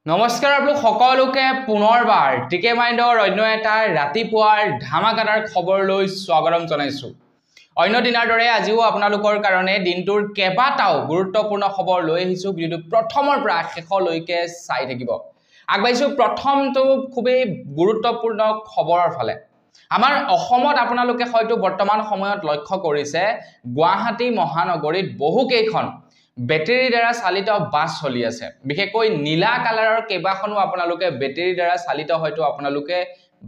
নমস্কাৰ আপোনালোক সকলোকে পুনৰবাৰ টিকে মাইণ্ডৰ অন্য এটা ৰাতিপুৱাৰ ধামাকাদাৰ খবৰলৈ স্বাগতম জনাইছো। অন্য দিনৰ দৰে আজিও আপোনালোকৰ কাৰণে দিনটোৰ কেইবাটাও গুৰুত্বপূৰ্ণ খবৰ লৈ আহিছো। ভিডিঅ'টো প্ৰথমৰ পৰা শেষলৈকে চাই থাকিব। আগবাইছো প্ৰথমটো খুবেই গুৰুত্বপূৰ্ণ খবৰৰ ফালে। আমাৰ অসমত আপোনালোকে হয়তো বৰ্তমান সময়ত লক্ষ্য কৰিছে গুৱাহাটী মহানগৰীত বহুকেইখন বেটাৰী দ্বাৰা চালিত বাছ চলি আছে। বিশেষকৈ নীলা কালাৰৰ কেইবাখনো আপোনালোকে বেটাৰী দ্বাৰা চালিত হয়তো আপোনালোকে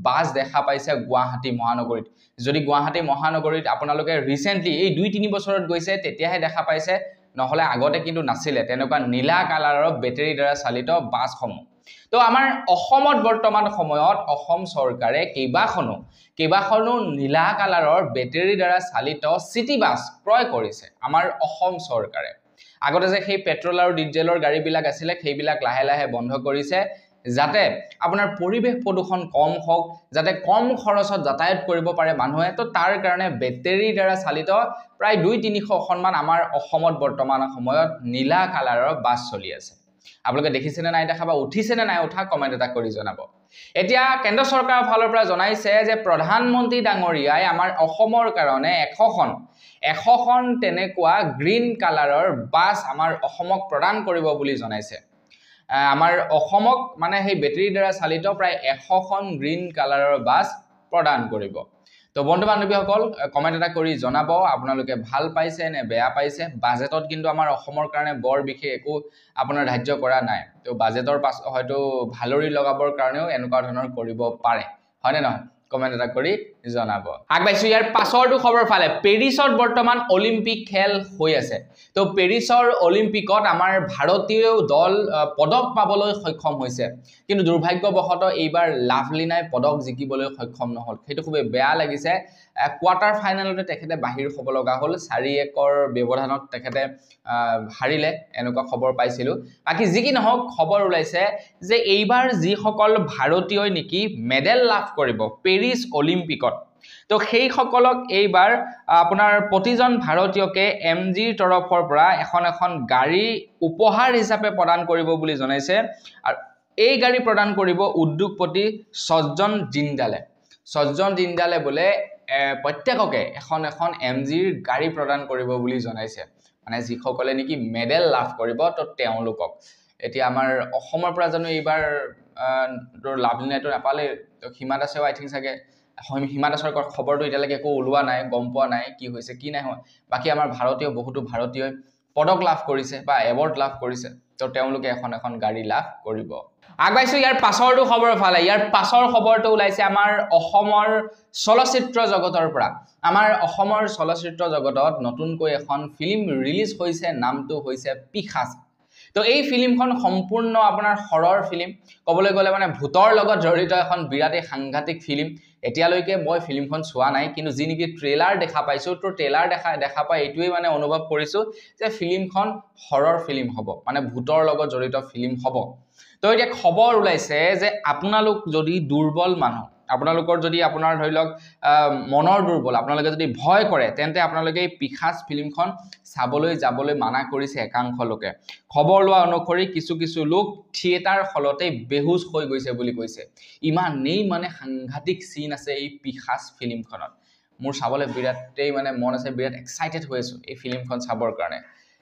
বাছ দেখা পাইছে গুৱাহাটী মহানগৰীত। যদি গুৱাহাটী মহানগৰীত আপোনালোকে ৰিসেন্টলি এই 2-3 বছৰত গৈছে তেতিয়াহে দেখা পাইছে, নহলে আগতে কিন্তু নাছিলে তেনেকুৱা নীলা কালাৰৰ বেটাৰী দ্বাৰা চালিত বাছসমূহ। তো আমাৰ অসমত বৰ্তমান সময়ত অসম চৰকাৰে কেইবাখনো নীলা কালাৰৰ বেটাৰী দ্বাৰা চালিত সিটি বাছ ক্ৰয় কৰিছে আমাৰ অসম চৰকাৰে। আগতে যে সেই পেট্ৰল আৰু ডিজেলৰ গাড়ীবিলাক আছিল সেইবিলাক লাহে লাহে বন্ধ কৰিছে, যাতে আপোনাৰ পৰিৱেশ প্ৰদূষণ কম হওক, যাতে কম খৰচত যাতায়াত কৰিব পাৰে মানুহে। তো তাৰ কাৰণে বেটাৰী দ্বাৰা চালিত প্ৰায় 200-300খনমান আমাৰ অসমত বৰ্তমান সময়ত নীলা কালাৰৰ বাছ চলি আছে। আপোনালোকে দেখিছেনে নাই দেখা বা উঠিছেনে নাই উঠা কমেন্ট এটা কৰি জনাব। এতিয়া কেন্দ্ৰ চৰকাৰৰ ফালৰ পৰা জনাইছে যে প্ৰধানমন্ত্ৰী ডাঙৰীয়াই আমাৰ অসমৰ কাৰণে 100খন তেনেকুৱা গ্ৰীণ কালাৰৰ বাছ আমাৰ অসমক প্ৰদান কৰিব বুলি জনাইছে। আমাৰ অসমক মানে সেই বেটাৰী দ্বাৰা চালিত প্ৰায় 100খন গ্ৰীণ কালাৰৰ বাছ প্ৰদান কৰিব। তো বন্ধু বান্ধৱীসকল কমেন্ট এটা কৰি জনাব আপোনালোকে ভাল পাইছে নে বেয়া পাইছে। বাজেটত কিন্তু আমাৰ অসমৰ কাৰণে বৰ বিশেষ একো আপোনাৰ ধাৰ্য কৰা নাই। তো বাজেটৰ পাছ হয়তো ভালৰি লগাবৰ কাৰণেও এনেকুৱা ধৰণৰ কৰিব পাৰে, হয়নে নহয়? কমেন্ট এটা কৰি জনাব। আগবাইছো ইয়াৰ পাছৰটো খবৰ ফালে। পেৰিছত বৰ্তমান অলিম্পিক খেল হৈ আছে। তো পেৰিছৰ অলিম্পিকত আমাৰ ভাৰতীয় দল পদক পাবলৈ সক্ষম হৈছে, কিন্তু দুৰ্ভাগ্যবশতঃ এইবাৰ লাভলিনাই পদক জিকিবলৈ সক্ষম নহল। সেইটো খুবেই বেয়া লাগিছে। কোৱাৰ্টাৰ ফাইনেলতে তেখেতে বাহিৰ হ'ব লগা হ'ল। 4-1ৰ ব্যৱধানত তেখেতে হাৰিলে, এনেকুৱা খবৰ পাইছিলো। বাকি যি কি নহওক খবৰ ওলাইছে যে এইবাৰ যিসকল ভাৰতীয়ই নেকি মেডেল লাভ কৰিব পেৰিছ অলিম্পিকত, তো সেই সকলক এইবাৰ আপোনাৰ প্ৰতিজন ভাৰতীয়কে MGৰ তৰফৰ পৰা এখন গাড়ী উপহাৰ হিচাপে প্ৰদান কৰিব বুলি জনাইছে। আৰু এই গাড়ী প্ৰদান কৰিব উদ্যোগপতি সজ্জন জিন্দালে বোলে প্ৰত্যেককে এখন MGৰ গাড়ী প্ৰদান কৰিব বুলি জনাইছে। মানে যিসকলে নেকি মেডেল লাভ কৰিব তো তেওঁলোকক। এতিয়া আমাৰ অসমৰ পৰা জানো এইবাৰ লাভলিনাইটো নাপালে, তো হিমা দাসেও আই থিংক চাগে হিমা দাসৰ খবৰটো এতিয়ালৈকে একো ওলোৱা নাই, গম পোৱা নাই কি হৈছে কি নাই হোৱা। বাকি আমাৰ বহুতো ভাৰতীয়ই পদক লাভ কৰিছে বা এৱাৰ্ড লাভ কৰিছে, তো তেওঁলোকে এখন গাড়ী লাভ কৰিব। আগবাইছো ইয়াৰ পাছৰটো খবৰৰ ফালে। ইয়াৰ পাছৰ খবৰটো ওলাইছে আমাৰ অসমৰ চলচ্চিত্ৰ জগতৰ পৰা। আমাৰ অসমৰ চলচ্চিত্ৰ জগতত নতুনকৈ এখন ফিল্ম ৰিলিজ হৈছে, নামটো হৈছে পিশাচ। তো এই ফিল্মখন সম্পূৰ্ণ আপোনাৰ হৰৰ ফিল্ম, ক'বলৈ গ'লে মানে ভূতৰ লগত জড়িত এখন বিৰাটেই সাংঘাতিক ফিল্ম। এতিয়ালৈকে মই ফিল্মখন চোৱা নাই, কিন্তু যি নেকি ট্ৰেইলাৰ দেখা পাইছো, তো ট্ৰেইলাৰ দেখা পাই এইটোৱে মানে অনুভৱ কৰিছো যে ফিল্মখন হৰৰ ফিল্ম হ'ব, মানে ভূতৰ লগত জড়িত ফিল্ম হ'ব। তো এতিয়া খবৰ ওলাইছে যে আপোনালোক যদি দুৰ্বল মানুহ, আপোনালোকৰ যদি আপোনাৰ ধৰি লওক মনৰ দুৰ্বল, আপোনালোকে যদি ভয় কৰে, তেন্তে আপোনালোকে এই পিশাচ ফিল্মখন যাবলৈ মানা কৰিছে একাংশ লোকে। খবৰ লোৱা অনুসৰি কিছু লোক থিয়েটাৰ হলতে বেহুচ হৈ গৈছে বুলি কৈছে। ইমানেই মানে সাংঘাতিক সিন আছে এই পিশাচ ফিল্মখনত। মোৰ চাবলৈ বিৰাটেই মানে মন আছে, বিৰাট এক্সাইটেড হৈ আছো এই ফিল্মখন চাবৰ কাৰণে।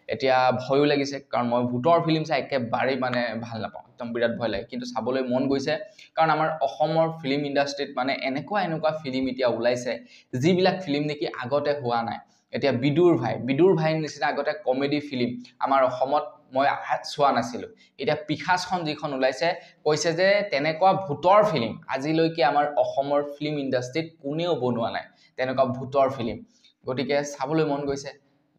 এতিয়া ভয়ো লাগিছে, কাৰণ মই ভূতৰ ফিল্ম চাই একেবাৰেই মানে ভাল নাপাওঁ, একদম বিৰাট ভয় লাগে। কিন্তু চাবলৈ মন গৈছে, কাৰণ আমাৰ অসমৰ ফিল্ম ইণ্ডাষ্ট্ৰীত মানে এনেকুৱা ফিল্ম এতিয়া ওলাইছে যিবিলাক ফিল্ম নেকি আগতে হোৱা নাই। এতিয়া বিদুৰ ভাইৰ নিচিনা আগতে কমেডি ফিল্ম আমাৰ অসমত মই চোৱা নাছিলো। এতিয়া পিশাচখন যিখন ওলাইছে কৈছে যে তেনেকুৱা ভূতৰ ফিল্ম আজিলৈকে আমাৰ অসমৰ ফিল্ম ইণ্ডাষ্ট্ৰীত কোনেও বনোৱা নাই, তেনেকুৱা ভূতৰ ফিল্ম। গতিকে চাবলৈ মন গৈছে।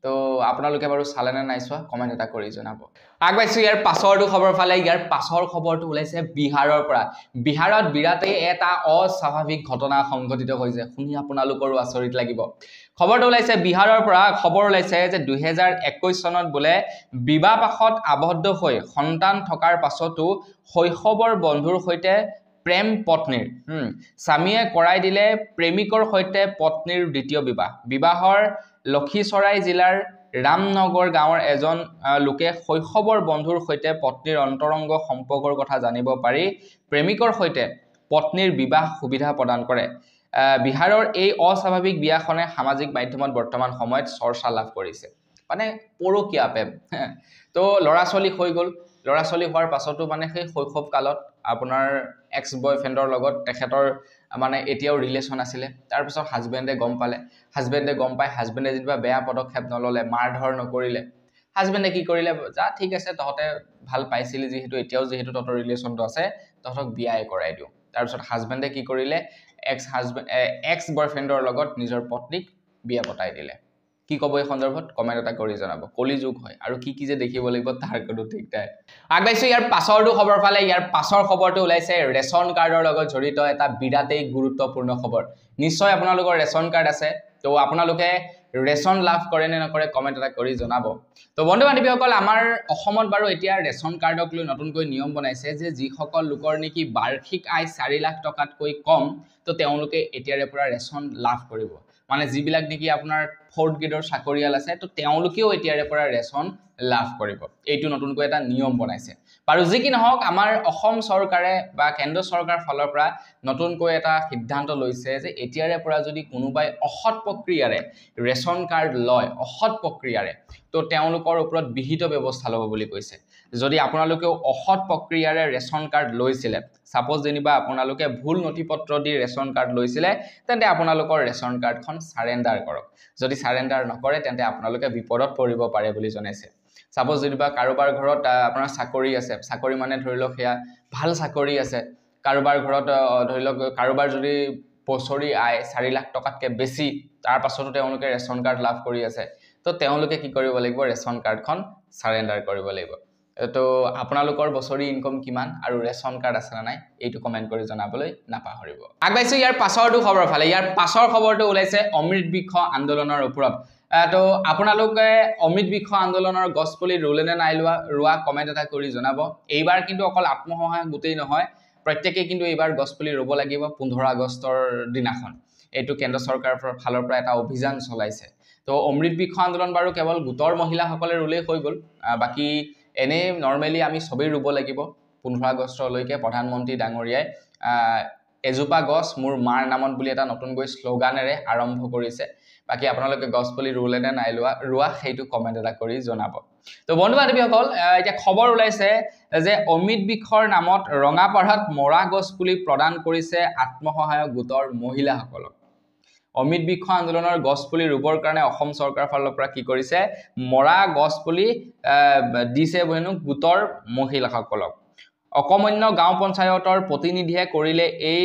তো আপোনালোকে বাৰু চালেনে নাই চোৱা কমেন্ট এটা কৰি জনাব। আগবাইছো ইয়াৰ পাছৰটো খবৰ ফালে। ইয়াৰ পাছৰ খবৰটো ওলাইছে বিহাৰৰ পৰা। বিহাৰত বিৰাটেই এটা অস্বাভাৱিক ঘটনা সংঘটিত হৈছে, শুনি আপোনালোকৰো আচৰিত লাগিব। খবৰটো ওলাইছে বিহাৰৰ পৰা। খবৰ ওলাইছে যে 2021 চনত বোলে বিবাহপাশত আবদ্ধ হৈ সন্তান থকাৰ পাছতো শৈশৱৰ বন্ধুৰ সৈতে প্ৰেম পত্নীৰ স্বামীয়ে কৰাই দিলে প্ৰেমিকৰ সৈতে পত্নীৰ দ্বিতীয় বিবাহৰ লক্ষীসৰাই জিলাৰ ৰামনগৰ গাঁৱৰ এজন লোকে শৈশৱৰ বন্ধুৰ সৈতে পত্নীৰ অন্তৰংগ সম্পৰ্কৰ কথা জানিব পাৰি প্ৰেমিকৰ সৈতে পত্নীৰ বিবাহ সুবিধা প্ৰদান কৰে বিহাৰৰ এই অস্বাভাৱিক বিয়াখনে সামাজিক মাধ্যমত বৰ্তমান সময়ত চৰ্চা লাভ কৰিছে মানে পৰকীয়া প্ৰেম তো লৰা ছোৱালী হৈ গল লৰা ছোৱালী হোৱাৰ পাছতো মানে সেই শৈশৱ কালত আপোনাৰ এক্স বয়ফ্ৰেণ্ডৰ লগত তেখেতৰ মানে এতিয়াও ৰিলেশ্যন আছিলে তাৰ পিছত হাজবেণ্ডে গম পালে হাজবেণ্ডে গম পাই হাজবেণ্ডে যেনিবা বেয়া পদক্ষেপ নললে মাৰধৰ নকৰিলে হাজবেণ্ডে কি কৰিলে যা ঠিক আছে তহঁতে ভাল পাইছিলি যিহেতু এতিয়াও যিহেতু তহঁতৰ ৰিলেশ্যনটো আছে তহঁতক বিয়াই কৰাই দিওঁ তাৰপিছত হাজবেণ্ডে কি কৰিলে এক্স বয়ফ্ৰেণ্ডৰ লগত নিজৰ পত্নীক বিয়া পতাই দিলে কি কব এই সন্দৰ্ভত কমেন্ট এটা কৰি জনাব কলিযুগ হয় আৰু কি যে দেখিব লাগিব তাৰ কোনো ঠিক নাই আগবাইছো ইয়াৰ পাছৰটো খবৰ ফালে ইয়াৰ পাছৰ খবৰটো ওলাইছে ৰেচন কাৰ্ডৰ লগত জড়িত এটা বিৰাটেই গুৰুত্বপূৰ্ণ খবৰ নিশ্চয় আপোনালোকৰ ৰেচন কাৰ্ড আছে তো আপোনালোকে ৰেচন লাভ কৰে নে নকৰে কমেন্ট এটা কৰি জনাব তো বন্ধু বান্ধৱীসকল আমাৰ অসমত বাৰু এতিয়া ৰেচন কাৰ্ডক লৈ নতুনকৈ নিয়ম বনাইছে যে যিসকল লোকৰ নেকি বাৰ্ষিক আয় 4 লাখ টকাতকৈ কম তো তেওঁলোকে এতিয়াৰে পৰা ৰেচন লাভ কৰিব মানে যিবিলাক নেকি আপোনাৰ 4th গ্ৰেডৰ চাকৰিয়াল আছে তো তেওঁলোকেও এতিয়াৰে পৰা ৰেচন লাভ কৰিব এইটো নতুনকৈ এটা নিয়ম বনাইছে বাৰু যি কি নহওক আমাৰ অসম চৰকাৰে বা কেন্দ্ৰ চৰকাৰ ফালৰ পৰা নতুনকৈ এটা সিদ্ধান্ত লৈছে যে এতিয়াৰে পৰা যদি কোনোবাই অসৎ প্ৰক্ৰিয়াৰে ৰেচন কাৰ্ড লয় অসৎ প্ৰক্ৰিয়াৰে তো তেওঁলোকৰ ওপৰত বিহিত ব্যৱস্থা ল'ব বুলি কৈছে যদি আপোনালোকেও অসৎ প্ৰক্ৰিয়াৰে ৰেচন কাৰ্ড লৈছিলে সাপোজ যেনিবা আপোনালোকে ভুল নথিপত্ৰ দি ৰেচন কাৰ্ড লৈছিলে তেন্তে আপোনালোকৰ ৰেচন কাৰ্ডখন সাৰেন্ডাৰ কৰক যদি সাৰেন্ডাৰ নকৰে তেন্তে আপোনালোকে বিপদত পৰিব পাৰে বুলি জনাইছে সাপোজ যেনিবা কাৰোবাৰ ঘৰত আপোনাৰ চাকৰি আছে চাকৰি মানে ধৰি লওক হেয়া ভাল চাকৰি আছে কাৰোবাৰ ঘৰত ধৰি লওক কাৰোবাৰ যদি বছৰি আয় 4 লাখ টকাতকৈ বেছি তাৰ পাছতো তেওঁলোকে ৰেচন কাৰ্ড লাভ কৰি আছে তো তেওঁলোকে কি কৰিব লাগিব ৰেচন কাৰ্ডখন সাৰেন্ডাৰ কৰিব লাগিব তো আপোনালোকৰ বছৰি ইনকম কিমান আৰু ৰেচন কাৰ্ড আছে না নাই এইটো কমেন্ট কৰি জনাবলৈ নাপাহৰিব আগবাইছো ইয়াৰ পাছৰটো খবৰ ফালে ইয়াৰ পাছৰ খবৰটো ওলাইছে অমৃত বৃক্ষ আন্দোলনৰ ওপৰত তো আপোনালোকে অমৃত বৃক্ষ আন্দোলনৰ গছপুলি ৰুলে নে নাই ৰোৱা কমেন্ট এটা কৰি জনাব এইবাৰ কিন্তু অকল আত্মসহায়ক গোটেই নহয় প্ৰত্যেককে কিন্তু এইবাৰ গছপুলি ৰুব লাগিব 15 আগষ্টৰ দিনাখন এইটো কেন্দ্ৰ চৰকাৰৰ ফালৰ পৰা এটা অভিযান চলাইছে তো অমৃত বৃক্ষ আন্দোলন বাৰু কেৱল গোটৰ মহিলাসকলে ৰুলেই হৈ গ'ল বাকি এনে নৰমালি আমি সবেই ৰুব লাগিব 15 আগষ্টলৈকে প্ৰধানমন্ত্ৰী ডাঙৰীয়াই এজোপা গছ মোৰ মাৰ নামত বুলি এটা নতুনকৈ শ্লোগানেৰে আৰম্ভ কৰিছে বাকি আপোনালোকে গছপুলি ৰুলে নে নাই ৰোৱা সেইটো কমেন্ট এটা কৰি জনাব তো বন্ধু বান্ধৱীসকল এতিয়া খবৰ ওলাইছে যে অমৃত বৃক্ষৰ নামত ৰঙাপাৰাত মৰা গছপুলি প্ৰদান কৰিছে আত্মসহায়ক গোটৰ মহিলাসকলক অমৃত বৃক্ষ আন্দোলনৰ গছপুলি ৰুবৰ কাৰণে অসম চৰকাৰৰ ফালৰ পৰা কি কৰিছে মৰা গছপুলি দিছে বহেনো গোটৰ মহিলাসকলক অকমন্য গাঁও পঞ্চায়তৰ প্ৰতিনিধিয়ে কৰিলে এই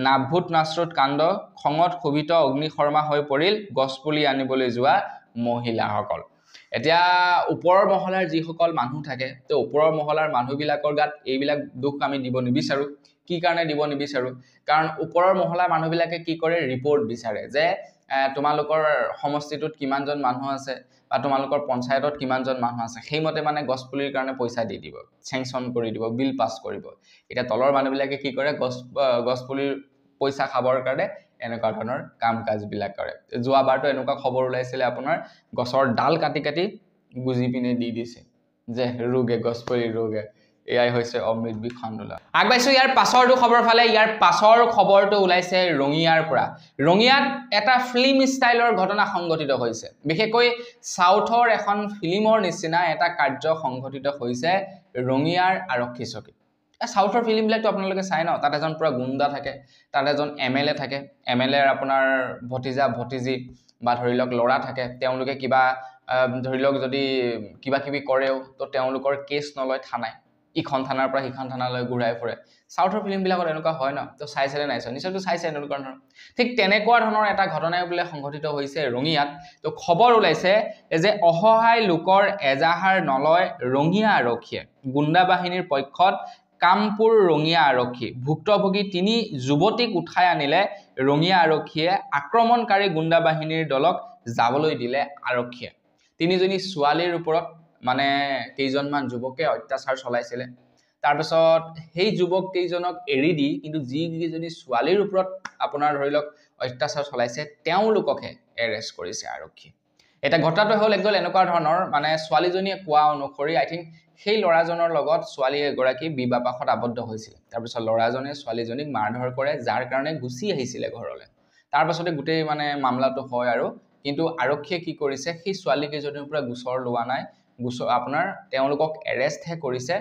নাভূত নাশ্ৰুত কাণ্ড খঙত ক্ষোভিত অগ্নি শৰ্মা হৈ পৰিল গছপুলি আনিবলৈ যোৱা মহিলাসকল এতিয়া ওপৰৰ মহলাৰ যিসকল মানুহ থাকে তো ওপৰৰ মহলাৰ মানুহবিলাকৰ গাত এইবিলাক দুখ আমি দিব নিবিচাৰো কি কাৰণে দিব নিবিচাৰো কাৰণ ওপৰৰ মহলাৰ মানুহবিলাকে কি কৰে ৰিপৰ্ট বিচাৰে যে তোমালোকৰ সমষ্টিটোত কিমানজন মানুহ আছে বা তোমালোকৰ পঞ্চায়তত কিমানজন মানুহ আছে সেইমতে মানে গছপুলিৰ কাৰণে পইচা দি দিব চেংচন কৰি দিব বিল পাস কৰিব এটা তলৰ মানুহবিলাকে কি কৰে গছপুলিৰ পইচা খাবৰ কাৰণে এনেকুৱা ধৰণৰ কাম কাজবিলাক কৰে যোৱাবাৰটো এনেকুৱা খবৰ ওলাইছিল আপোনাৰ গছৰ ডাল কাটি কাটি গুজি পিনে দি দিছে যে ৰোগে গছপুলি ৰোগে এয়াই হৈছে অমৃত বৃক্ষ আন্দোলন আগবাইছো ইয়াৰ পাছৰটো খবৰ ফালে ইয়াৰ পাছৰ খবৰটো ওলাইছে ৰঙিয়াৰ পৰা ৰঙিয়াত এটা ফিল্ম ষ্টাইলৰ ঘটনা সংঘটিত হৈছে বিশেষকৈ সাউথৰ এখন ফিল্মৰ নিচিনা এটা কাৰ্য সংঘটিত হৈছে ৰঙিয়াৰ আৰক্ষী চকীত সাউথৰ ফিল্মবিলাকতো আপোনালোকে চাই ন তাত এজন পুৰা গুণ্ডা থাকে তাত এজন এমএলএ থাকে এমএলএৰ আপোনাৰ ভতিজা ভতিজী বা ধৰি লওক লৰা থাকে তেওঁলোকে কিবা ধৰি লওক যদি কিবা কিবি কৰেও তো তেওঁলোকৰ কেছ নলয় থানায় ইখন থানাৰ পৰা সিখন থানালৈ ঘূৰাই ফুৰে সাউথৰ ফিল্মবিলাকত এনেকুৱা হয় ন তো চাইছেনে নাইছে নিশ্চয়তো চাইছে এনেকুৱা ধৰণৰ ঠিক তেনেকুৱা ধৰণৰ এটা ঘটনাই বোলে সংঘটিত হৈছে ৰঙিয়াত তো খবৰ ওলাইছে যে অসহায় লোকৰ এজাহাৰ নলয় ৰঙিয়া আৰক্ষীয়ে গুণ্ডা বাহিনীৰ পক্ষত কামপুৰ ৰঙিয়া আৰক্ষী ভুক্তভোগী 3 যুৱতীক উঠাই আনিলে ৰঙিয়া আৰক্ষীয়ে আক্ৰমণকাৰী গুণ্ডা বাহিনীৰ দলক যাবলৈ দিলে আৰক্ষীয়ে 3জনী ছোৱালীৰ ওপৰত মানে কেইজনমান যুৱকে অত্যাচাৰ চলাইছিলে তাৰ পিছত সেই যুৱক কেইজনক এৰি দি কিন্তু যিকেইজনী ছোৱালীৰ ওপৰত আপোনাৰ ধৰি লওক অত্যাচাৰ চলাইছে তেওঁলোককে এৰেষ্ট কৰিছে আৰক্ষী এটা ঘটনাটো হ'ল একদম এনেকুৱা ধৰণৰ মানে ছোৱালীজনীয়ে কোৱা অনুসৰি আই থিংক সেই ল'ৰাজনৰ লগত ছোৱালী এগৰাকী বিবাহপাশত আবদ্ধ হৈছিল তাৰপিছত ল'ৰাজনে ছোৱালীজনীক মাৰধৰ কৰে যাৰ কাৰণে গুচি আহিছিলে ঘৰলৈ তাৰ পাছতে গোটেই মানে মামলাটো হয় আৰু কিন্তু আৰক্ষীয়ে কি কৰিছে সেই ছোৱালীকেইজনীৰ পৰা গোচৰ লোৱা নাই গোচৰ আপোনাৰ তেওঁলোকক এৰেষ্টহে কৰিছে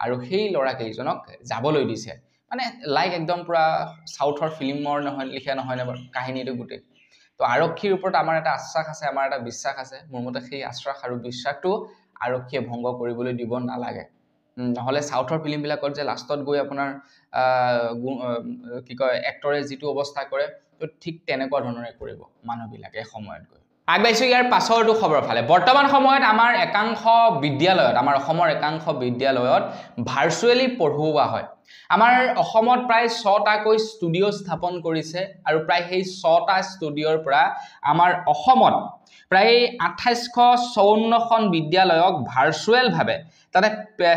আৰু সেই ল'ৰাকেইজনক যাবলৈ দিছে মানে লাইক একদম পুৰা সাউথৰ ফিল্মৰ নহয় লিখা নহয় নে বাৰু কাহিনীটো গোটেই তো আৰক্ষীৰ ওপৰত আমাৰ এটা আশ্বাস আছে আমাৰ এটা বিশ্বাস আছে মোৰ মতে সেই আশ্বাস আৰু বিশ্বাসটো আৰক্ষীয়ে ভংগ কৰিবলৈ দিব নালাগে নহলে সাউথৰ ফিল্ম বিলাকত যে লাষ্টত গৈ আপোনাৰ কি কয় এক্টৰে যিটো অৱস্থা কৰে তো ঠিক তেনেকুৱা ধৰণৰে কৰিব মানুহবিলাকে সময়ত গৈ আগবাইছো ইয়াৰ পাছৰটো খবৰ ফালে বৰ্তমান সময়ত আমাৰ একাংশ বিদ্যালয়ত আমাৰ অসমৰ একাংশ বিদ্যালয়ত ভাৰ্চুৱেলি পঢ়ুৱা হয় আমাৰ অসমত প্ৰায় 6টাকৈ ষ্টুডিও স্থাপন কৰিছে আৰু প্ৰায় সেই 6টা ষ্টুডিওৰ পৰা আমাৰ অসমত প্ৰায় 2854খন বিদ্যালয়ক ভাৰ্চুৱেল ভাবে তাতে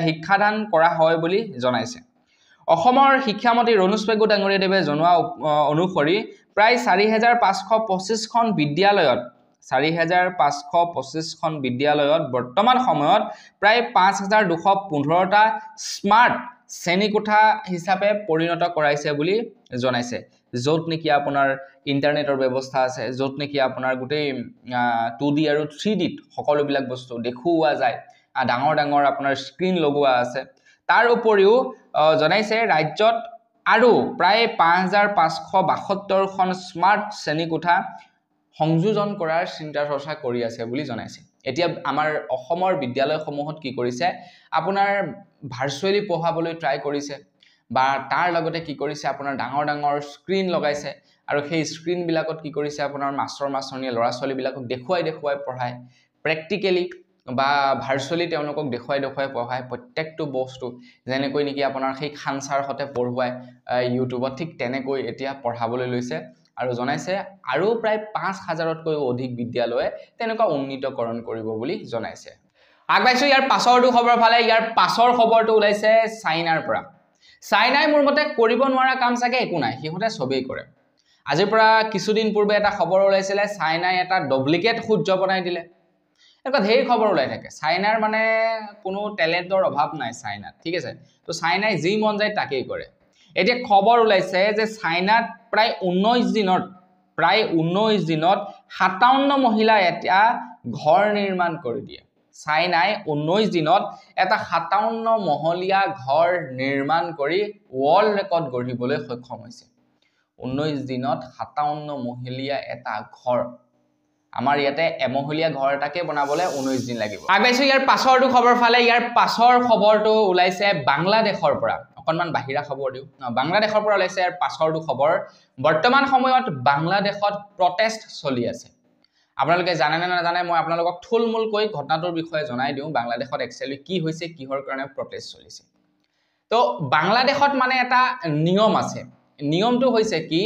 শিক্ষাদান কৰা হয় বুলি জনাইছে অসমৰ শিক্ষামন্ত্ৰী ৰণোজ পেগু ডাঙৰীয়াদেৱে জনোৱা অনুসৰি প্ৰায় 4525খন বিদ্যালয়ত 4525খন বিদ্যালয়ত বৰ্তমান সময়ত প্ৰায় 5215টা স্মাৰ্ট শ্ৰেণীকোঠা হিচাপে পৰিণত কৰাইছে বুলি জনাইছে য'ত নেকি আপোনাৰ ইন্টাৰনেটৰ ব্যৱস্থা আছে য'ত নেকি আপোনাৰ গোটেই 2D আৰু 3D সকলোবিলাক বস্তু দেখুওৱা যায় ডাঙৰ ডাঙৰ আপোনাৰ স্ক্ৰিন লগোৱা আছে তাৰ উপৰিও জনাইছে ৰাজ্যত আৰু প্ৰায় 5572খন স্মাৰ্ট শ্ৰেণীকোঠা সংযোজন কৰাৰ চিন্তা চৰ্চা কৰি আছে বুলি জনাইছে এতিয়া আমাৰ অসমৰ বিদ্যালয়সমূহত কি কৰিছে আপোনাৰ ভাৰ্চুৱেলি পঢ়াবলৈ ট্ৰাই কৰিছে বা তাৰ লগতে কি কৰিছে আপোনাৰ ডাঙৰ ডাঙৰ স্ক্ৰিন লগাইছে আৰু সেই স্ক্ৰিন বিলাকত কি কৰিছে আপোনাৰ মাষ্টৰ মাষ্টৰনীয়ে ল'ৰা ছোৱালী বিলাকক দেখুৱাই পঢ়ায় প্ৰেক্টিকেলি বা ভাৰ্চুৱেলি তেওঁলোকক দেখুৱাই পঢ়ায় প্ৰত্যেকটো বস্তু যেনেকৈ নেকি আপোনাৰ সেই খানচাৰ হতে পঢ়ুৱায় ইউটিউবত ঠিক তেনেকৈ এতিয়া পঢ়াবলৈ লৈছে আৰু জনাইছে আৰু প্ৰায় 5000তকৈ অধিক বিদ্যালয়ে তেনেকুৱা উন্নীতকৰণ কৰিব বুলি জনাইছে আগবাইছো ইয়াৰ পাছৰটো খবৰ ফালে ইয়াৰ পাছৰ খবৰটো ওলাইছে চাইনাৰ পৰা চাইনাই মোৰ মতে কৰিব নোৱাৰা কাম চাগে একো নাই হিহঁতে সবেই কৰে আজিৰ পৰা কিছুদিন পূৰ্বে এটা খবৰ ওলাইছিলে চাইনাই এটা ডুপ্লিকেট সূৰ্য বনাই দিলে এটা ধেৰ খবৰ ওলাই থাকে চাইনাৰ মানে কোনো টেলেন্টৰ অভাৱ নাই চাইনাত ঠিক আছে তো চাইনাই যি মন যায় তাকেই কৰে এতিয়া খবৰ ওলাইছে যে চাইনাত প্ৰায় 19 দিনত 57 মহিলা এটা ঘৰ নিৰ্মাণ কৰি দিয়ে চাইনাই 19 দিনত এটা 57 মহলীয়া ঘৰ নিৰ্মাণ কৰি ওয়াৰ্ল্ড ৰেকৰ্ড গঢ়িবলৈ সক্ষম হৈছে 19 দিনত 57 মহলীয়া এটা ঘৰ আমাৰ ইয়াতে এমহলীয়া ঘৰ এটাকে বনাবলৈ 19 দিন লাগিব আগবাইছো ইয়াৰ পাছৰটো খবৰ ফালে ইয়াৰ পাছৰ খবৰটো ওলাইছে বাংলাদেশৰ পৰা অকনমান বাহিৰা খবৰ দিও বাংলাদেশৰ পৰা ওলাইছে ইয়াৰ পাছৰটো খবৰ বৰ্তমান সময়ত বাংলাদেশত প্ৰটেষ্ট চলি আছে আপোনালোকে জানে না নাজানে মই আপোনালোকক থুলমূল কৈ ঘটনাটোৰ বিষয়ে জনাই দিও বাংলাদেশত একচুয়ালি কি হৈছে কিহৰ কাৰণে প্ৰটেষ্ট চলিছে তো বাংলাদেশত মানে এটা নিয়ম আছে নিয়মটো হৈছে কি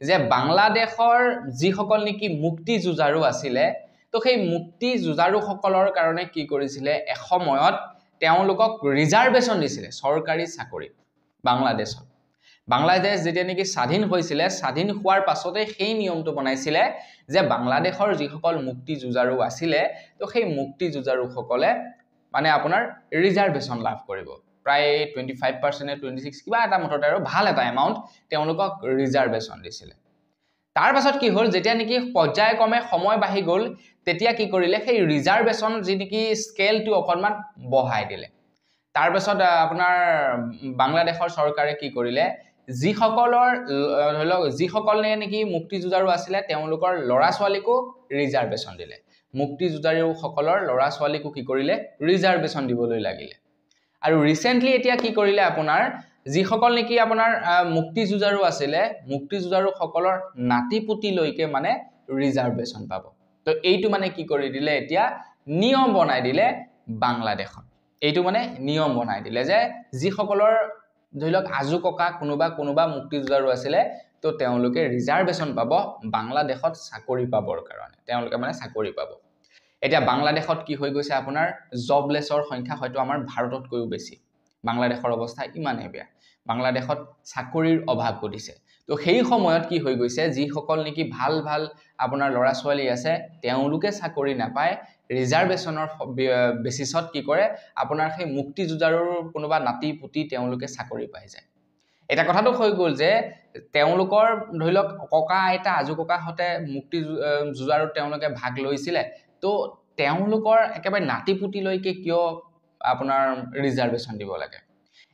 যে বাংলাদেশৰ যিসকল নেকি মুক্তি যুঁজাৰু আছিলে তো সেই মুক্তি যুঁজাৰু সকলৰ কাৰণে কি কৰিছিলে এসময়ত তেওঁলোকক ৰিজাৰ্ভেশন দিছিলে চৰকাৰী চাকৰি বাংলাদেশ যেতিয়া নেকি স্বাধীন হৈছিলে স্বাধীন হোৱাৰ পাছতে সেই নিয়মটো বনাইছিলে যে বাংলাদেশৰ যিসকল মুক্তি যুঁজাৰু আছিলে তো সেই মুক্তি যুঁজাৰু সকলে মানে আপোনাৰ ৰিজাৰ্ভেশন লাভ কৰিব প্ৰায় 25% 26 কিবা এটা মতত আৰু ভাল এটা এমাউন্ট তেওঁলোকক ৰিজাৰ্ভেশন দিছিলে তাৰ পাছত কি হ'ল যেতিয়া নেকি পৰ্যায়ক্ৰমে সময় বাঢ়ি গ'ল তেতিয়া কি কৰিলে সেই ৰিজাৰ্ভেশন যি নেকি স্কেলটো অকনমান বঢ়াই দিলে তাৰ পাছত আপোনাৰ বাংলাদেশৰ চৰকাৰে কি কৰিলে যিসকলৰ ধৰিলক যিসকলে নেকি মুক্তি যুঁজাৰু আছিলে তেওঁলোকৰ ল'ৰা ছোৱালীকো ৰিজাৰ্ভেশন দিলে মুক্তি যুঁজাৰু সকলৰ ল'ৰা ছোৱালীকো কি কৰিলে ৰিজাৰ্ভেশন দিবলৈ লাগিলে আৰু ৰিসেন্টলি এতিয়া কি কৰিলে আপোনাৰ যিসকল নেকি আপোনাৰ মুক্তি যুঁজাৰু আছিলে মুক্তি যুঁজাৰু সকলৰ নাতিপুতি লৈকে মানে ৰিজাৰ্ভেশন পাব তো এইটো মানে কি কৰি দিলে এতিয়া নিয়ম বনাই দিলে বাংলাদেশত এইটো মানে নিয়ম বনাই দিলে যে যিসকলৰ ধৰিলক আজু ককা কোনোবা মুক্তি যুঁজাৰু আছিলে তো তেওঁলোকে ৰিজাৰ্ভেশন পাব বাংলাদেশত চাকৰি পাবৰ কাৰণে তেওঁলোকে মানে চাকৰি পাব এতিয়া বাংলাদেশত কি হৈ গৈছে আপোনাৰ জবলেছৰ সংখ্যা হয়তো আমাৰ ভাৰততকৈও বেছি বাংলাদেশৰ অৱস্থা ইমানে বেয়া বাংলাদেশত চাকৰিৰ অভাৱ ঘটিছে তো সেই সময়ত কি হৈ গৈছে যিসকল নেকি ভাল ভাল আপোনাৰ ল'ৰা ছোৱালী আছে তেওঁলোকে চাকৰি নাপায় ৰিজাৰ্ভেশনৰ বেচিছত কি কৰে আপোনাৰ সেই মুক্তি যুঁজাৰুৰ কোনোবা নাতি পুতি তেওঁলোকে চাকৰি পাই যায় এটা কথাটো হৈ গ'ল যে তেওঁলোকৰ ধৰি লওক ককা আইতা আজু ককাহঁতে মুক্তি যুঁজাৰুত তেওঁলোকে ভাগ লৈছিলে তো তেওঁলোকৰ একেবাৰে নাতি পুতি লৈকে কিয় আপোনাৰ ৰিজাৰ্ভেশন দিব লাগে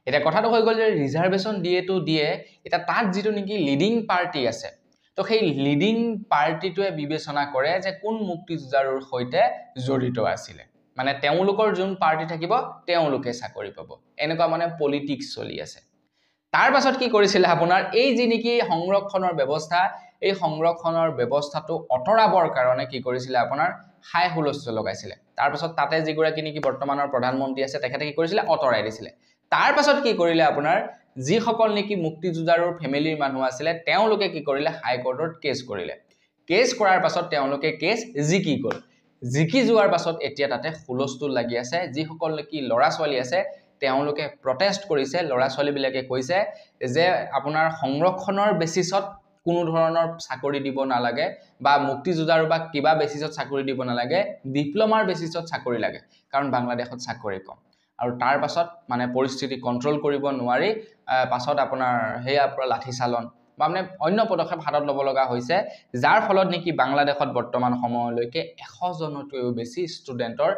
এটা কথাটো হৈ গ'ল যে ৰিজাৰ্ভেশন দিয়েটো দিয়ে এটা তাত যেটো নেকি লিডিং পাৰ্টি আছে তো সেই লিডিং পাৰ্টিটোৱে বিবেচনা কৰে যে কোন মুক্তি যুঁজাৰুৰ সৈতে জড়িত আছিল মানে তেওঁলোকৰ যোন পাৰ্টি থাকিব তেওঁলোকে চাকৰি পাব এনেকুৱা মানে পলিটিক্স চলি আছে তাৰ পাছত কি কৰিছিল আপোনাৰ এই যি নেকি সংৰক্ষণৰ ব্যৱস্থা এই সংৰক্ষণৰ ব্যৱস্থাটো অতৰাবৰ কাৰণে কি কৰিছিল আপোনাৰ হাই হুলস্থুল লগাইছিল তাৰ পাছত তাতে যিগৰাকী নেকি বৰ্তমানৰ প্ৰধানমন্ত্ৰী আছে তেখেতে কি কৰিছিল অতৰাই দিছিল তাৰ পাছত কি কৰিলে আপোনাৰ যিসকল নেকি মুক্তি যুঁজাৰুৰ ফেমিলিৰ মানুহ আছিল তেওঁলোকে কি কৰিলে হাই কোৰ্টত কেছ কৰিলে কেছ কৰাৰ পাছত তেওঁলোকে কেছ জিকি গ'ল জিকি যোৱাৰ পাছত এতিয়া তাতে হুলস্থুল লাগি আছে যিসকল নেকি ল'ৰা ছোৱালী আছে তেওঁলোকে প্ৰটেষ্ট কৰিছে ল'ৰা ছোৱালী বিলাকে কৈছে যে আপোনাৰ সংৰক্ষণৰ বেচিছত কোনো ধৰণৰ চাকৰি দিব নালাগে বা মুক্তি যুঁজাৰু বা কিবা বেচিছত চাকৰি দিব নালাগে ডিপ্লোমাৰ বেচিছত চাকৰি লাগে কাৰণ বাংলাদেশত চাকৰি কম আৰু তাৰ পাছত মানে পৰিস্থিতি কন্ট্ৰোল কৰিব নোৱাৰি পাছত আপোনাৰ হেয়া লাঠি চালন বা মানে অন্য পদক্ষেপ হাতত ল'ব লগা হৈছে যাৰ ফলত নেকি বাংলাদেশত বৰ্তমান সময়লৈকে 100 জনতকৈও বেছি ষ্টুডেন্টৰ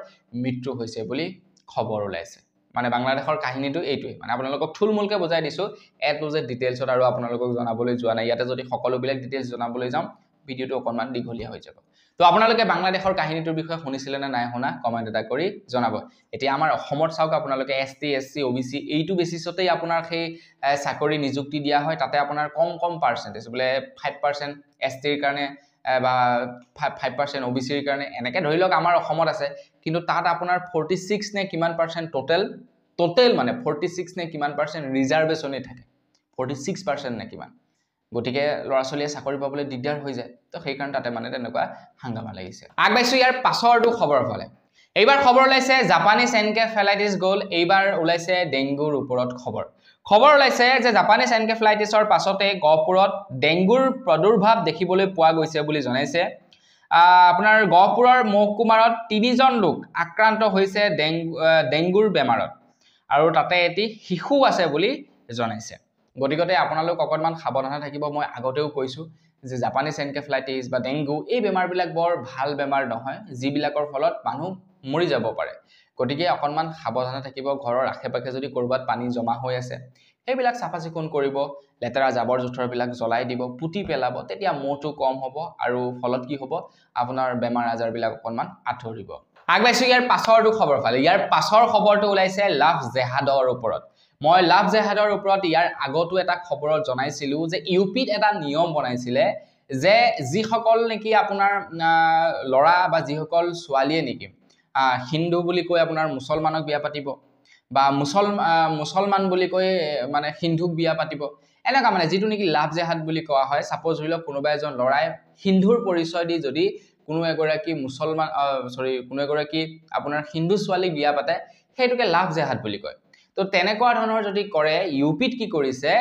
মৃত্যু হৈছে বুলি খবৰ ওলাইছে মানে বাংলাদেশৰ কাহিনীটো এইটোই মানে আপোনালোকক থুলমূলকে বুজাই দিছো এ টু জেড ডিটেইলছত আৰু আপোনালোকক জনাবলৈ যোৱা নাই ইয়াতে যদি সকলো বিলাক ডিটেইলছ জনাবলৈ যাম ভিডিওটো অকনমান দীঘলীয়া হৈ যাব তো আপোনালোকে বাংলাদেশৰ কাহিনীটোৰ বিষয়ে শুনিছিলে নে নাই শুনা কমেন্ট এটা কৰি জনাব এতিয়া আমাৰ অসমত চাওক আপোনালোকে এসটি এসসি ওবিসি এইটো বেচিছতেই আপোনাৰ সেই চাকৰি নিযুক্তি দিয়া হয় তাতে আপোনাৰ কম পাৰ্সেন্টেজ বলে 5% এসটিৰ কাৰণে বা 5% ওবিসিৰ কাৰণে এনেকে ধৰি লওক আমাৰ অসমত আছে কিন্তু তাত আপোনাৰ 46 নে কিমান পাৰ্সেন্ট টোটাল মানে 46 নে কিমান পাৰ্সেন্ট ৰিজাৰ্ভেশনে থাকে 46% নে কিমান গটিকে ল'ৰা ছোৱালীয়ে চাকৰি পাবলৈ দিগদাৰ হৈ যায় তো সেই কাৰণ তাতে মানে তেনেকুৱা হাংগামা লাগিছে আগবাইছো ইয়াৰ পাছৰটো খবৰ ফলে এইবাৰ খবৰ ওলাইছে জাপানীজ এনকেফেলাইটিছ গ'ল এইবাৰ ওলাইছে ডেংগুৰ ওপৰত খবৰ ওলাইছে যে জাপানীজ এনকেফেলাইটিছৰ পাছতে গহপুৰত ডেংগুৰ প্ৰাদুৰ্ভাৱ দেখিবলৈ পোৱা গৈছে বুলি জনাইছে আপোনাৰ গহপুৰৰ মহকুমাৰত 3 জন লোক আক্ৰান্ত হৈছে ডেংগুৰ বেমাৰত আৰু তাতে এটি শিশু আছে বুলি জনাইছে গটিকতে আপোনালোক অকনমান সাৱধান থাকিব মই আগতেও কৈছো যে জাপানীজ এনকেফেলাইটিছ বা ডেংগু এই বেমাৰবিলাক বৰ ভাল বেমাৰ নহয় যিবিলাকৰ ফলত মানুহ মৰি যাব পাৰে গটিকে অকনমান সাৱধান থাকিব ঘৰৰ আশেপাশে যদি কৰবাত পানী জমা হৈ আছে সেইবিলাক চাফা চিকুণ কৰিব লেতেৰা জাবৰ জোথৰবিলাক জ্বলাই দিব পুতি পেলাব তেতিয়া মহটো কম হ'ব আৰু ফলত কি হ'ব আপোনাৰ বেমাৰ আজাৰবিলাক অকনমান আঁতৰিব আগবাইছো ইয়াৰ পাছৰটো খবৰ ফালে ইয়াৰ পাছৰ খবৰটো ওলাইছে লাভ জেহাদৰ ওপৰত মই লাভ জেহাদৰ ওপৰত ইয়াৰ আগতো এটা খবৰত জনাইছিলো যে ইউপিত এটা নিয়ম বনাইছিলে যে যিসকল নেকি আপোনাৰ লৰা বা যিসকল ছোৱালীয়ে নেকি হিন্দু বুলি কৈ আপোনাৰ মুছলমানক বিয়া পাতিব বা মুছলমান বুলি কৈ মানে হিন্দুক বিয়া পাতিব এনেকা মানে যেটো নেকি লাভ জেহাদ বুলি কোৱা হয় সাপোজ হইল কোনোবা এজন লৰাই হিন্দুৰ পৰিচয় দি যদি কোনো এগৰাকী মুছলমান কোনো এগৰাকী আপোনাৰ হিন্দু ছোৱালী বিয়া পাতে হেতুকে লাভ জেহাদ বুলি কয় তো তেনেকুৱা ধৰণৰ যদি কৰে ইউপিত কি কৰিছে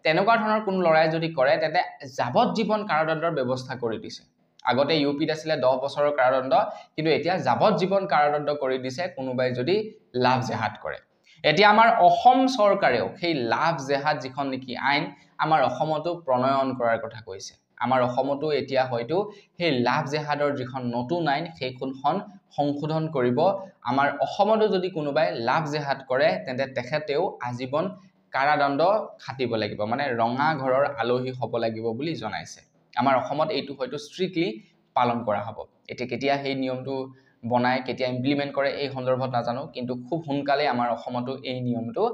তেনেকুৱা ধৰণৰ কোন লৰাই যদি কৰে তেতে যাৱজ্জীৱন কাৰাদণ্ডৰ ব্যৱস্থা কৰি দিছে আগতে ইউপিত আছিল 10 বছৰৰ কাৰাদণ্ড কিন্তু এতিয়া যাৱজ্জীৱন কাৰাদণ্ড কৰি দিছে কোনোবাই যদি লাভ জেহাদ কৰে এতিয়া আমাৰ অসম চৰকাৰেও সেই লাভ জেহাদ যিখন নেকি আইন আমাৰ অসমতো প্ৰণয়ন কৰাৰ কথা কৈছে আমাৰ অসমতো এতিয়া হয়তো সেই লাভ জেহাদৰ যিখন নতুন আইন সেইখন সংশোধন কৰিব আমাৰ অসমতো যদি কোনোবাই লাভ জেহাদ কৰে তেন্তে তেখেতেও আজীৱন কাৰাদণ্ড খাটিব লাগিব মানে ৰঙা ঘৰৰ আলহী হ'ব লাগিব বুলি জনাইছে আমাৰ অসমত এইটো হয়তো স্ট্ৰিক্টলি পালন কৰা হ'ব এতিয়া কেতিয়া সেই নিয়মটো বনাই কেতিয়া ইমপ্লিমেন্ট কৰে এই সন্দৰ্ভত নাজানো কিন্তু খুব সোনকালে আমাৰ অসমতো এই নিয়মটো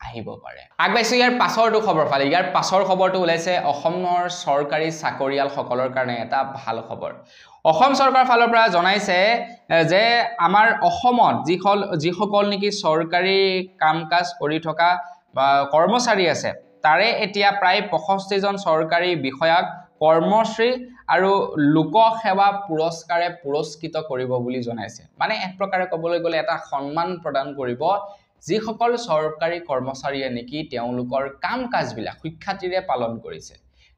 আহিব পাৰে আগবাইছো ইয়াৰ পাছৰটো খবৰ ফালে ইয়াৰ পাছৰ খবৰটো ওলাইছে অসমৰ চৰকাৰী চাকৰিয়াল সকলৰ কাৰণে এটা ভাল খবৰ অসম চৰকাৰ ফালৰ পৰা জনাইছে যে আমাৰ অসমত যিসকল নেকি চৰকাৰী কাম-কাজ কৰি থকা বা কৰ্মচাৰী আছে তাৰে এতিয়া প্ৰায় 65 জন চৰকাৰী বিষয়াক কৰ্মশ্ৰী আৰু লোক সেৱা পুৰস্কাৰে পুৰস্কৃত কৰিব বুলি জনাইছে মানে এক প্ৰকাৰে ক'বলৈ গ'লে এটা সন্মান প্ৰদান কৰিব যিসকল চৰকাৰী কৰ্মচাৰীয়ে নেকি তেওঁলোকৰ কাম কাজবিলাক সুখ্যাতিৰে পালন কৰিছে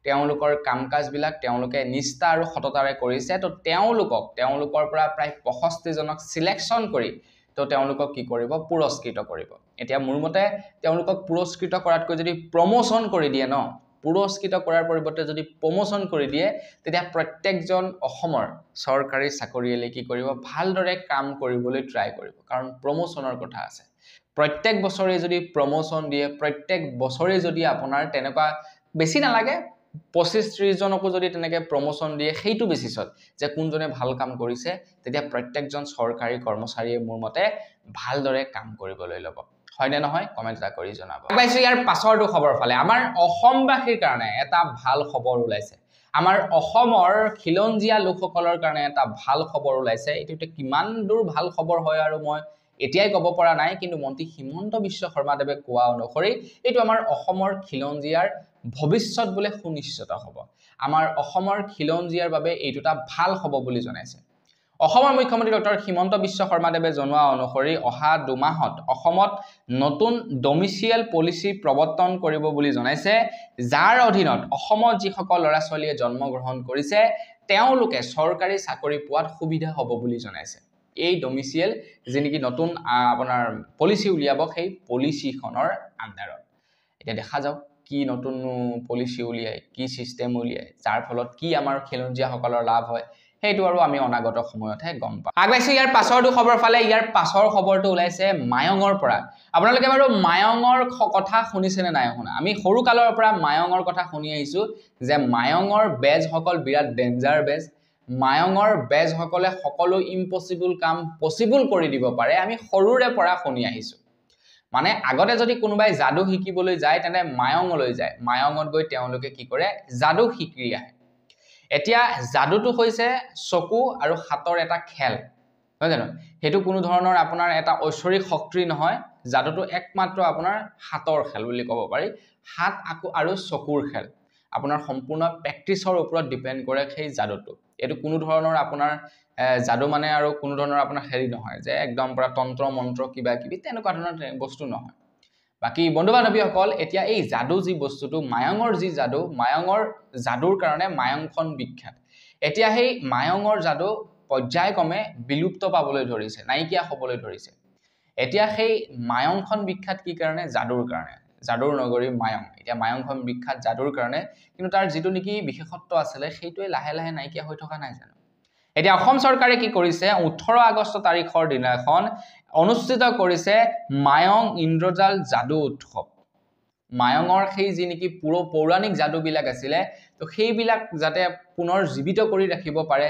তেওঁলোকৰ কাম কাজবিলাক তেওঁলোকে নিষ্ঠা আৰু সততাৰে কৰিছে তো তেওঁলোকৰ পৰা প্ৰায় 65 জনক সিলেকশন কৰি তো তেওঁলোকক কি কৰিব পুৰস্কৃত কৰিব এতিয়া মোৰ মতে তেওঁলোকক পুৰস্কৃত কৰাতকৈ যদি প্ৰমোশন কৰি দিয়ে ন পুৰস্কৃত কৰাৰ পৰিৱৰ্তে যদি প্ৰমোশন কৰি দিয়ে তেতিয়া প্ৰত্যেকজন অসমৰ চৰকাৰী চাকৰিয়ালে কি কৰিব ভালদৰে কাম কৰিবলৈ ট্ৰাই কৰিব কাৰণ প্ৰমোশনৰ কথা আছে প্ৰত্যেক বছৰে যদি প্ৰমোশন দিয়ে প্ৰত্যেক বছৰে যদি আপোনাৰ তেনেকুৱা বেছি নালাগে 25-30 জনকো যদি তেনেকে প্ৰমোশন দিয়ে সেইটো বেছিছত যে কোনজনে ভাল কাম কৰিছে তেতিয়া প্ৰত্যেকজন চৰকাৰী কৰ্মচাৰীয়ে মোৰ মতে ভালদৰে কাম কৰিবলৈ ল'ব হয়নে নহয় কমেন্ট এটা কৰি জনাব পাইছো ইয়াৰ পাছৰটো খবৰ ফালে আমাৰ অসমবাসীৰ কাৰণে এটা ভাল খবৰ ওলাইছে আমাৰ অসমৰ খিলঞ্জিয়া লোকসকলৰ কাৰণে এটা ভাল খবৰ ওলাইছে এটোতে কিমান দূৰ ভাল খবৰ হয় আৰু মই এতিয়াই ক'ব পৰা নাই কিন্তু মন্ত্ৰী হিমন্ত বিশ্ব শৰ্মাদেৱে কোৱা অনুসৰি এটো আমাৰ অসমৰ খিলঞ্জিয়াৰ ভৱিষ্যত বলে সুনিশ্চিত হ'ব আমাৰ অসমৰ খিলঞ্জিয়াৰ বাবে এইটোটা ভাল হ'ব বুলি জনাইছে অসমৰ মুখ্যমন্ত্ৰী ডক্টৰ হিমন্ত বিশ্ব শৰ্মাদেৱে জনোৱা অনুসৰি অহা 2 মাহত অসমত নতুন ডমিচিয়েল পলিচি প্ৰৱৰ্তন কৰিব বুলি জনাইছে যাৰ অধীনত অসমত যিসকল ল'ৰা-ছোৱালীয়ে জন্মগ্ৰহণ কৰিছে তেওঁলোকে চৰকাৰী চাকৰি পোৱাত সুবিধা হ'ব বুলি জনাইছে এই ডমিচিয়েল যেনেকি নতুন আপোনাৰ পলিচি উলিয়াব সেই পলিচিখনৰ আন্ডাৰত এটা দেখা যাওক কি নতুন পলিচি উলিয়ায় কি সিস্টেম উলিয়ায় যাৰ ফলত কি আমাৰ খিলঞ্জিয়া সকলৰ লাভ হয় হেইটো আৰু আমি অনাগত সময়তহে গম পাম আগবাইছে ইয়াৰ পাছৰটো খবৰ ফালে ইয়াৰ পাছৰ খবৰটো ওলাইছে মায়ঙৰ পৰা আপোনালোকে বাৰু মায়ঙৰ কথা শুনিছেনে নাই শুনা আমি সৰু কালৰ পৰা মায়ঙৰ কথা শুনি আহিছো যে মায়ঙৰ বেজ সকল বিৰাট ডেঞ্জাৰ বেজ মায়ঙৰ বেজ সকলে সকলো ইম্পসিবল কাম পসিবল কৰি দিব পাৰে আমি সৰুৰে পৰা শুনি আহিছো মানে আগতে যদি কোনোবাই জাদু শিকিবলৈ যায় তেনে মায়ঙলৈ যায় মায়ঙত গৈ তেওঁলোকে কি কৰে জাদু শিকি আহে এতিয়া জাদুটো হৈছে চকু আৰু হাতৰ এটা খেল নহয় জানো হেতু কোনো ধৰণৰ আপোনাৰ এটা ঐশ্বৰিক শক্তি নহয় জাদুটো একমাত্ৰ আপোনাৰ হাতৰ খেল বুলি ক'ব পাৰি হাত আৰু চকুৰ খেল আপোনাৰ সম্পূৰ্ণ প্ৰেক্টিছৰ ওপৰত ডিপেন্ড কৰে সেই জাদুটো এটো কোনো ধৰণৰ আপোনাৰ জাদু মানে আৰু কোনো ধৰণৰ আপোনাৰ হেৰি নহয় যে একদম পুৰা তন্ত্ৰ মন্ত্ৰ কিবা কিবি তেনেকুৱা ধৰণৰ বস্তু নহয় বাকি বন্ধু বান্ধৱীসকল এতিয়া এই জাদু যি বস্তুটো মায়ঙৰ যি জাদু মায়ঙৰ জাদুৰ কাৰণে মায়ঙখন বিখ্যাত এতিয়া সেই মায়ঙৰ জাদু পৰ্যায়ক্ৰমে বিলুপ্ত পাবলৈ ধৰিছে নাইকিয়া হ'বলৈ ধৰিছে এতিয়া সেই মায়ঙখন বিখ্যাত কি কাৰণে জাদুৰ নগৰী মায়ং এতিয়া মায়ংখন বিখ্যাত জাদুৰ কাৰণে কিন্তু তাৰ যেটো নেকি বিশেষত্ব আছিল সেইটোৱে লাহে লাহে নাইকিয়া হৈ থকা নাই জানো এতিয়া অসম চৰকাৰে কি কৰিছে 18 আগষ্ট তাৰিখৰ দিনাখন অনুষ্ঠিত কৰিছে মায়ং ইন্দ্ৰজাল জাদু উৎসৱ মায়ঙৰ সেই যি নেকি পুৰো পৌৰাণিক জাদু বিলাক আছিল তো সেইবিলাক যাতে পুনৰ জীবিত কৰি ৰাখিব পাৰে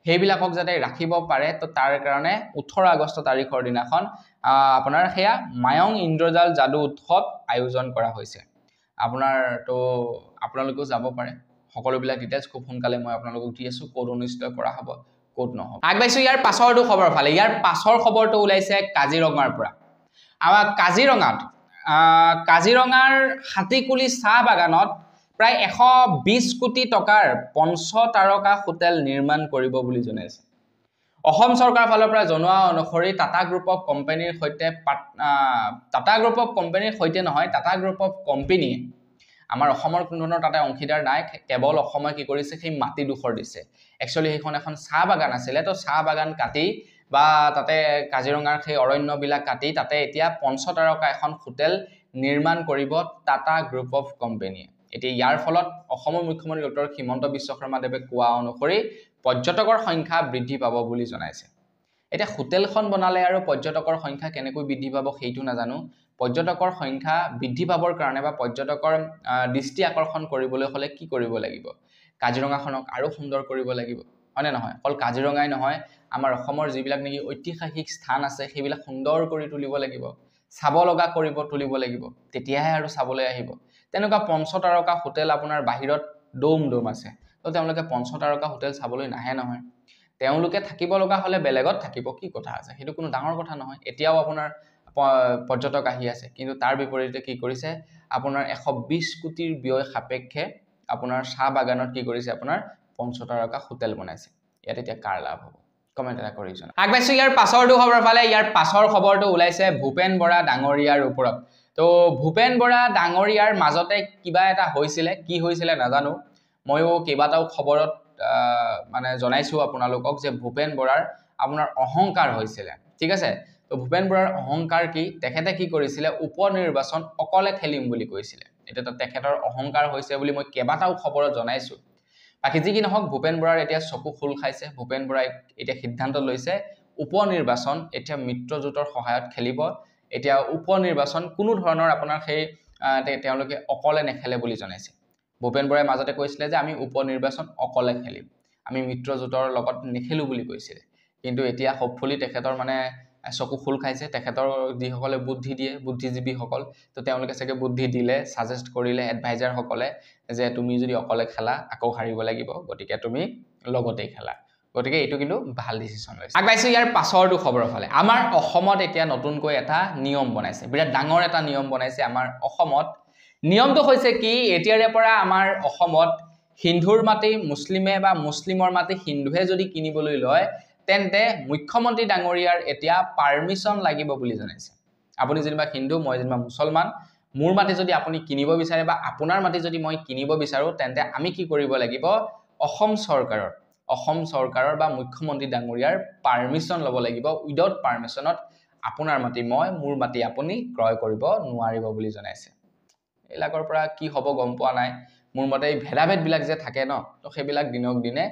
সেইবিলাকক যাতে ৰাখিব পাৰে তো তাৰ কাৰণে 18 আগষ্ট তাৰিখৰ দিনাখন আপোনাৰ হেয়া মায়ং ইন্দ্ৰজাল জাদু উৎসৱ আয়োজন কৰা হৈছে আপোনাৰ তো আপোনালোকও যাব পাৰে সকলোবিলাক ডিটেইলছ খুব সোনকালে মই আপোনালোকক দি আছো কোড অনুষ্ঠিত কৰা হ'ব কোড নহব আগবাইছো ইয়াৰ পাছৰটো খবৰ ফালে ইয়াৰ পাছৰ খবৰটো ওলাইছে কাজিৰঙাৰ পৰা আমাৰ কাজিৰঙাৰ হাতীকুলি চাহ বাগানত প্ৰায় 120 কোটি টকাৰ 5 তাৰকা হোটেল নিৰ্মাণ কৰিব বুলি জনাইছে অসম চৰকাৰ ফালৰ পৰা জনোৱা অনুসৰি টাটা গ্ৰুপ অফ কোম্পানীৰ সৈতে নহয় টাটা গ্ৰুপ অফ কোম্পানী আমাৰ অসমৰ কোনো ধৰণৰ টাটা অংশীদাৰ নাই কেৱল অসমে কি কৰিছে সেই মাটি দুখৰ দিছে একচুয়ালি সেইখন এখন চাহ বাগান আছিল তো চাহ বাগান কাটি বা তাতে কাজিৰঙাৰ সেই অৰণ্যবিলাক কাটি তাতে এতিয়া 5 তাৰকা এখন হোটেল নিৰ্মাণ কৰিব টাটা গ্ৰুপ অফ কোম্পানী এতিয়া ইয়াৰ ফলত অসমৰ মুখ্যমন্ত্ৰী ডক্টৰ হিমন্ত বিশ্ব শৰ্মাদেৱে কোৱা অনুসৰি পৰ্যটকৰ সংখ্যা বৃদ্ধি পাব বুলি জনাইছে এতিয়া হোটেলখন বনালে আৰু পৰ্যটকৰ সংখ্যা কেনেকৈ বৃদ্ধি পাব সেইটো নাজানো পৰ্যটকৰ সংখ্যা বৃদ্ধি পাবৰ কাৰণে বা পৰ্যটকৰ দৃষ্টি আকৰ্ষণ কৰিবলৈ হলে কি কৰিব লাগিব কাজিৰঙাখনক আৰু সুন্দৰ কৰিব লাগিব হয়নে নহয় অকল কাজিৰঙাই নহয় আমাৰ অসমৰ যিবিলাক নেকি ঐতিহাসিক স্থান আছে সেইবিলাক সুন্দৰ কৰি তুলিব লাগিব চাব লগা কৰিব তুলিব লাগিব তেতিয়াহে আৰু চাবলৈ আহিব তেনেকুৱা 5 তাৰকা হোটেল আপোনাৰ বাহিৰত ডোম আছে তো তেওঁলোকে 5 তাৰকা হোটেল চাবলৈ নাহে নহয় তেওঁলোকে থাকিব লগা হলে বেলেগত থাকিব কি কথা আছে সেইটো কোনো ডাঙৰ কথা নহয় এতিয়াও আপোনাৰ পৰ্যটক আহি আছে কিন্তু তাৰ বিপৰীতে কি কৰিছে আপোনাৰ 120 কোটিৰ ব্যয় সাপেক্ষে আপোনাৰ চাহ বাগানত কি কৰিছে আপোনাৰ 5 তাৰকা হোটেল বনাইছে ইয়াত এতিয়া কাৰ লাভ হ'ব কমেন্ট এটা কৰি জনাব আগবাইছো ইয়াৰ পাছৰটো খবৰ ফালে ইয়াৰ পাছৰ খবৰটো ওলাইছে ভূপেন বৰা ডাঙৰীয়াৰ ওপৰত তো ভূপেন বৰা ডাঙৰীয়াৰ মাজতে কিবা এটা হৈছিলে কি হৈছিলে নাজানো ময়ো কেইবাটাও খবৰত মানে জনাইছো আপোনালোকক যে ভূপেন বৰাৰ আপোনাৰ অহংকাৰ হৈছিলে ঠিক আছে তো ভূপেন বৰাৰ অহংকাৰ কি তেখেতে কি কৰিছিলে উপনিৰ্বাচন অকলে খেলিম বুলি কৈছিলে এটা তেখেতৰ অহংকাৰ হৈছে বুলি মই কেইবাটাও খবৰত জনাইছো বাকি যি কি নহওক ভূপেন বৰাৰ এতিয়া চকু খুল খাইছে ভূপেন বৰাই এতিয়া সিদ্ধান্ত লৈছে উপনিৰ্বাচন এতিয়া মিত্ৰজোঁটৰ সহায়ত খেলিব এতিয়া উপনিৰ্বাচন কোনো ধৰণৰ আপোনাৰ সেই তেওঁলোকে অকলে নেখেলে বুলি জনাইছে ভূপেন বৰাই মাজতে কৈছিলে যে আমি উপনিৰ্বাচন অকলে খেলিম আমি মিত্ৰজোঁটৰ লগত নেখেলো বুলি কৈছিলে কিন্তু এতিয়া হোপফুলি তেখেতৰ মানে চকু খুল খাইছে তেখেতৰ যিসকলে বুদ্ধি দিয়ে বুদ্ধিজীৱীসকল তো তেওঁলোকে চাগে বুদ্ধি দিলে সাজেষ্ট কৰিলে এডভাইজাৰ সকলে যে তুমি যদি অকলে খেলা আকৌ হাৰিব লাগিব গতিকে তুমি লগতে খেলা গতিকে এইটো কিন্তু ভাল ডিসিশন লৈছে আগবাইছো ইয়াৰ পাছৰটো খবৰৰ ফালে আমাৰ অসমত এতিয়া নতুনকৈ এটা নিয়ম বনাইছে বিৰাট ডাঙৰ এটা নিয়ম বনাইছে আমাৰ অসমত নিয়মটো হৈছে কি এতিয়াৰে পৰা আমাৰ অসমত হিন্দুৰ মাটি মুছলিমে বা মুছলিমৰ মাটি হিন্দুহে যদি কিনিবলৈ লয় তেন্তে মুখ্যমন্ত্ৰী ডাঙৰীয়াৰ এতিয়া পাৰমিশন লাগিব বুলি জনাইছে আপুনি যেনিবা হিন্দু মই যেনিবা মুছলমান মোৰ মাটি যদি আপুনি কিনিব বিচাৰে বা আপোনাৰ মাটি যদি মই কিনিব বিচাৰো তেন্তে আমি কি কৰিব লাগিব অসম চৰকাৰৰ বা মুখ্যমন্ত্ৰী ডাঙৰীয়াৰ পাৰমিশন ল'ব লাগিব উইদাউট পাৰমিশনত আপোনাৰ মাটি মই মোৰ মাটি আপুনি ক্ৰয় কৰিব নোৱাৰিব বুলি জনাইছে এলাকৰ পৰা কি হ'ব গম পোৱা নাই মোৰ মতে এই ভেদাভেদ বিলাক যে থাকে ন তো সেইবিলাক দিনক দিনে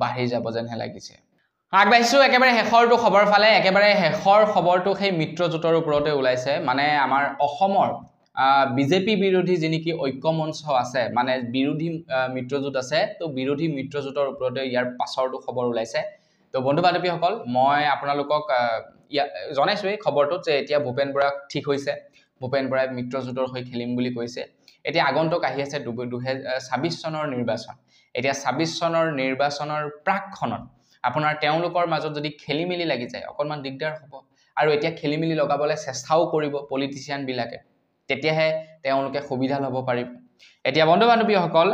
বাঢ়ি যাব যেনহে লাগিছে আগবাইছো একেবাৰে হেখৰটো খবৰ ফালে একেবাৰে হেখৰ খবৰটো সেই মিত্ৰজোঁটৰ ওপৰতে ওলাইছে মানে আমাৰ অসমৰ বিজেপি বিৰোধী যিনিকি ঐক্য মঞ্চ আছে মানে বিৰোধী মিত্ৰজোঁট আছে তো বিৰোধী মিত্ৰজোঁটৰ ওপৰতে ইয়াৰ পাছৰটো খবৰ ওলাইছে তো বন্ধু বান্ধৱীসকল মই আপোনালোকক জনাইছো এই খবৰটো যে এতিয়া ভূপেন বৰা ঠিক হৈছে ভূপেন বৰাই মিত্ৰজোঁটৰ হৈ খেলিম বুলি কৈছে এতিয়া আগন্তুক আহি আছে 2026 চনৰ নিৰ্বাচন এতিয়া 26 চনৰ নিৰ্বাচনৰ প্ৰাকখনত আপোনাৰ তেওঁলোকৰ মাজত যদি খেলিমেলি লাগি যায় অকনমান দিগদাৰ হ'ব আৰু এতিয়া খেলিমেলি লগাবলৈ চেষ্টাও কৰিব পলিটিচিয়ান বিলাকে তেতিয়াহে তেওঁলোকে সুবিধা ল'ব পাৰিব এতিয়া বন্ধু বান্ধৱীসকল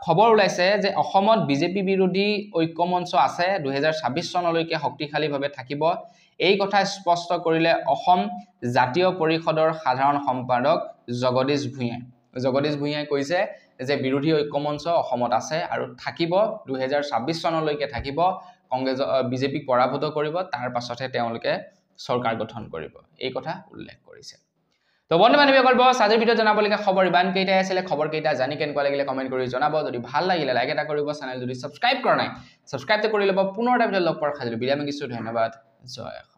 খবৰ ওলাইছে যে অসমত বিজেপি বিৰোধী ঐক্য মঞ্চ আছে 2026 চনলৈকে শক্তিশালীভাৱে থাকিব এই কথা স্পষ্ট কৰিলে অসম জাতীয় পৰিষদৰ সাধাৰণ সম্পাদক জগদীশ ভূঞাই কৈছে যে বিৰোধী ঐক্য মঞ্চ অসমত আছে আৰু থাকিব 2026 চনলৈকে থাকিব কংগ্ৰেছ বিজেপিক পৰাভূত কৰিব তাৰ পাছতহে তেওঁলোকে চৰকাৰ গঠন কৰিব এই কথা উল্লেখ কৰিছে তো বন্ধু বান্ধৱীসকল বস আজিৰ ভিডিঅ জনাবলগীয়া খবৰ ইমান কেইটাই আছিল খবৰ কেইটা জানি কেনেকুৱা লাগিলে কমেন্ট কৰি জনাব যদি ভাল লাগিলে লাইক এটা কৰিব চেনেল যদি সাবস্ক্ৰাইব কৰা নাই সাবস্ক্ৰাইব কৰি ল'ব পুনৰ এটা ভিডিঅ লগ পোৱাৰ খালি বিৰাম কিছু ধন্যবাদ জয়